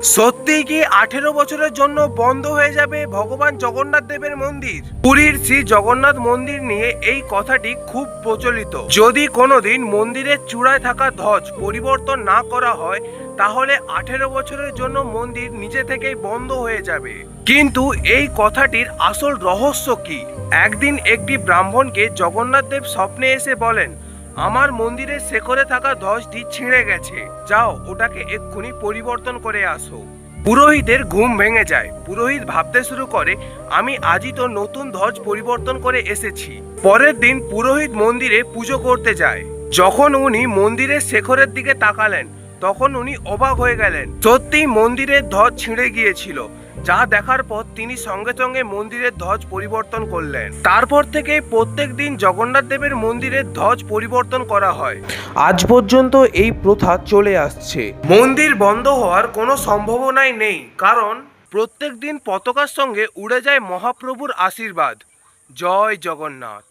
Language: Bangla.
সত্যিই কি 18 বছরের জন্য বন্ধ হয়ে যাবে ভগবান জগন্নাথ দেবের মন্দির? পুরীর শ্রী জগন্নাথ মন্দির নিয়ে এই কথাটি খুব প্রচলিত। যদি কোনোদিন মন্দিরের চূড়ায় থাকা ধ্বজ পরিবর্তন না করা হয়, তাহলে 18 বছরের জন্য মন্দির নিজে থেকেই বন্ধ হয়ে যাবে। কিন্তু এই কথাটির আসল রহস্য কি? একদিন একটি ব্রাহ্মণকে জগন্নাথ দেব স্বপ্নে এসে বলেন, আমার মন্দিরের শেকড়ে থাকা ধ্বজটি ছিঁড়ে গেছে, যাও ওটাকে এক্ষুনি পরিবর্তন করে আসো। পুরোহিতের ঘুম ভেঙে যায়। পুরোহিত ভাবতে শুরু করে, আমি আজই তো নতুন ধ্বজ পরিবর্তন করে এসেছি। পরের দিন পুরোহিত মন্দিরে পুজো করতে যায়। যখন উনি মন্দিরের শেকড়ের দিকে তাকালেন, তখন উনি অবাক হয়ে গেলেন। সত্যি মন্দিরের ধ্বজ ছিঁড়ে গিয়েছিল। যা দেখার পর তিনি সঙ্গে সঙ্গে মন্দিরের ধ্বজ পরিবর্তন করলেন। তারপর থেকে প্রত্যেক দিন জগন্নাথ দেবের মন্দিরের ধ্বজ পরিবর্তন করা হয়। আজ পর্যন্ত এই প্রথা চলে আসছে। মন্দির বন্ধ হওয়ার কোনো সম্ভাবনাই নেই, কারণ প্রত্যেক দিন পতাকার সঙ্গে উড়ে যায় মহাপ্রভুর আশীর্বাদ। জয় জগন্নাথ।